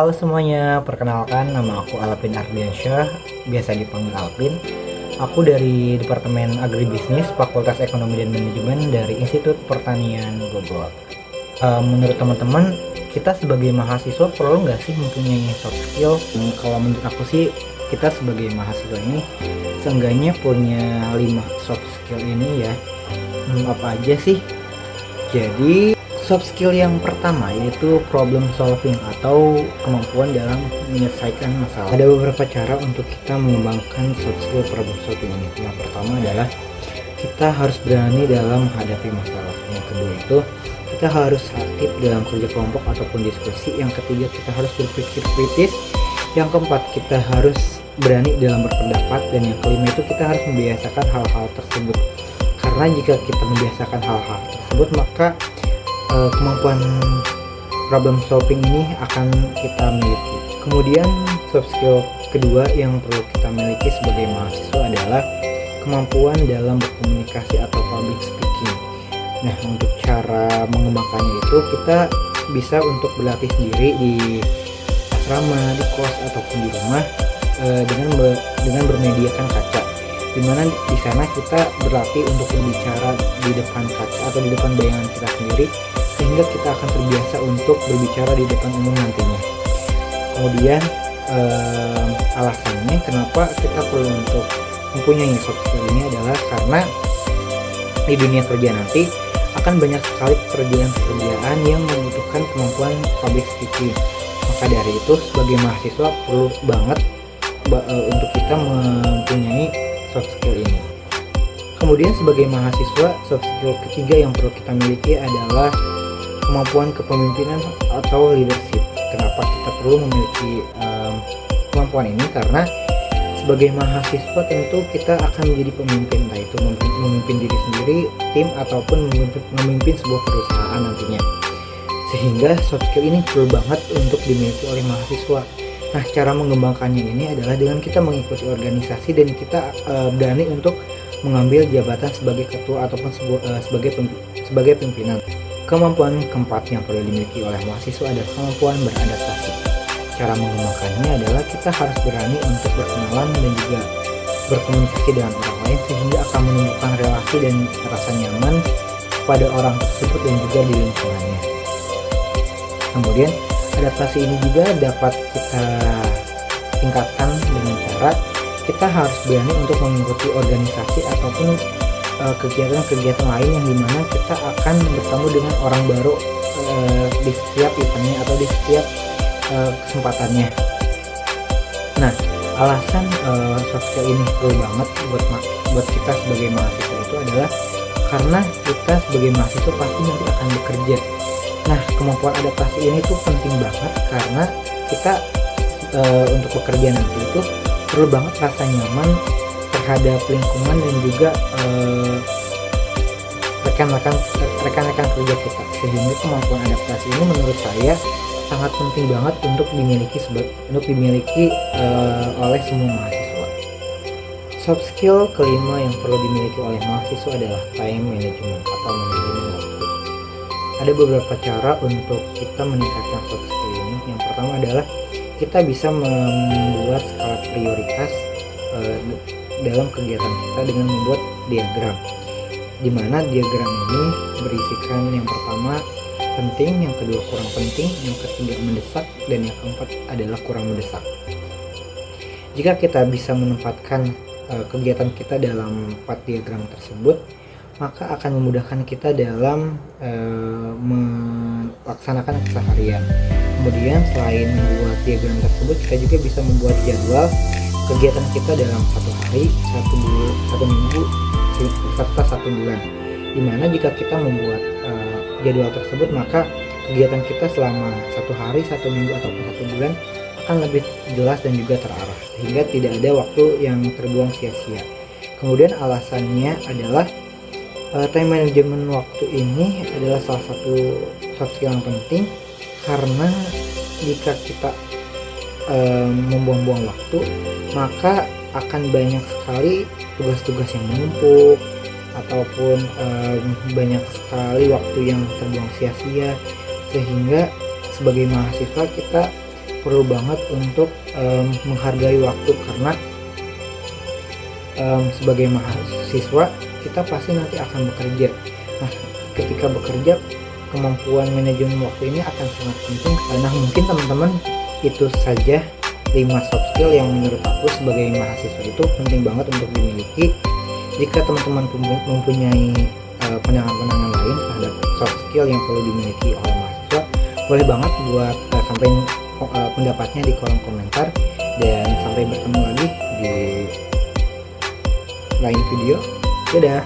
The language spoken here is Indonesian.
Halo semuanya, perkenalkan nama aku Alvin Ardiansyah, biasa dipanggil Alvin. Aku dari Departemen Agribisnis, Fakultas Ekonomi dan Manajemen dari Institut Pertanian Bogor. Menurut teman-teman, kita sebagai mahasiswa perlu nggak sih mempunyai soft skill? Kalau menurut aku sih, kita sebagai mahasiswa ini seenggaknya punya 5 soft skill ini ya. Apa aja sih? Jadi soft skill yang pertama yaitu problem solving atau kemampuan dalam menyelesaikan masalah. Ada beberapa cara untuk kita mengembangkan soft skill problem solving ini. Yang pertama adalah kita harus berani dalam menghadapi masalah. Yang kedua itu kita harus aktif dalam kerja kelompok ataupun diskusi. Yang ketiga kita harus berpikir kritis. Yang keempat kita harus berani dalam berpendapat. Dan yang kelima itu kita harus membiasakan hal-hal tersebut. Karena jika kita membiasakan hal-hal tersebut maka kemampuan problem solving ini akan kita miliki. Kemudian soft skill kedua yang perlu kita miliki sebagai mahasiswa adalah kemampuan dalam berkomunikasi atau public speaking. Nah, untuk cara mengembangkannya itu kita bisa untuk berlatih sendiri di asrama, di kos ataupun di rumah dengan bermediakan kaca. Dimana di sana kita berlatih untuk berbicara di depan kaca atau di depan bayangan kita sendiri, sehingga kita akan terbiasa untuk berbicara di depan umum nantinya. Kemudian alasannya kenapa kita perlu untuk mempunyai soft skill ini adalah karena di dunia kerja nanti akan banyak sekali pekerjaan yang membutuhkan kemampuan public speaking. Maka dari itu sebagai mahasiswa perlu banget untuk kita mempunyai soft skill ini. Kemudian sebagai mahasiswa, soft skill ketiga yang perlu kita miliki adalah kemampuan kepemimpinan atau leadership. Kenapa kita perlu memiliki kemampuan ini? Karena sebagai mahasiswa tentu kita akan menjadi pemimpin, entah itu memimpin diri sendiri, tim, ataupun memimpin sebuah perusahaan nantinya. Sehingga soft skill ini perlu banget untuk dimiliki oleh mahasiswa. Nah, cara mengembangkannya ini adalah dengan kita mengikuti organisasi dan kita berani untuk mengambil jabatan sebagai ketua ataupun sebagai pimpinan. Kemampuan keempat yang perlu dimiliki oleh mahasiswa adalah kemampuan beradaptasi. Cara mengembangkannya adalah kita harus berani untuk berkenalan dan juga berkomunikasi dengan orang lain sehingga akan menumbuhkan relasi dan rasa nyaman pada orang tersebut dan juga di lingkungannya. Kemudian adaptasi ini juga dapat kita tingkatkan dengan cara kita harus berani untuk mengikuti organisasi ataupun kegiatan-kegiatan lain yang dimana kita akan bertemu dengan orang baru di setiap eventnya atau di setiap kesempatannya. Nah, alasan soft skill ini perlu banget buat kita sebagai mahasiswa itu adalah karena kita sebagai mahasiswa pasti nanti akan bekerja. Nah, kemampuan adaptasi ini tuh penting banget karena kita untuk bekerja nanti itu perlu banget rasa nyaman terhadap lingkungan dan juga rekan-rekan kerja kita, sehingga kemampuan adaptasi ini menurut saya sangat penting banget untuk dimiliki oleh semua mahasiswa. Soft skill kelima yang perlu dimiliki oleh mahasiswa adalah time management atau manajemen waktu. Ada beberapa cara untuk kita meningkatkan soft skill ini. Yang pertama adalah kita bisa membuat skala prioritas dalam kegiatan kita dengan membuat diagram, di mana diagram ini berisikan yang pertama penting, yang kedua kurang penting, yang ketiga mendesak, dan yang keempat adalah kurang mendesak. Jika kita bisa menempatkan kegiatan kita dalam 4 diagram tersebut, maka akan memudahkan kita dalam melaksanakan keseharian. Kemudian selain membuat diagram tersebut, kita juga bisa membuat jadwal kegiatan kita dalam 1 hari, 1 minggu, serta 1 bulan. Dimana jika kita membuat jadwal tersebut, maka kegiatan kita selama 1 hari, 1 minggu ataupun 1 bulan akan lebih jelas dan juga terarah, sehingga tidak ada waktu yang terbuang sia-sia. Kemudian alasannya adalah time management waktu ini adalah salah satu soft skill yang penting, karena jika kita membuang-buang waktu maka akan banyak sekali tugas-tugas yang menumpuk ataupun banyak sekali waktu yang terbuang sia-sia, sehingga sebagai mahasiswa kita perlu banget untuk menghargai waktu, karena sebagai mahasiswa kita pasti nanti akan bekerja. Nah, ketika bekerja, kemampuan manajemen waktu ini akan sangat penting. Nah, mungkin teman-teman itu saja 5 soft skill yang menurut aku sebagai mahasiswa itu penting banget untuk dimiliki. Jika teman-teman mempunyai pandangan-pandangan lain terhadap soft skill yang perlu dimiliki oleh mahasiswa, boleh banget buat sampaikan pendapatnya di kolom komentar. Dan sampai bertemu lagi di lain video. Dadah.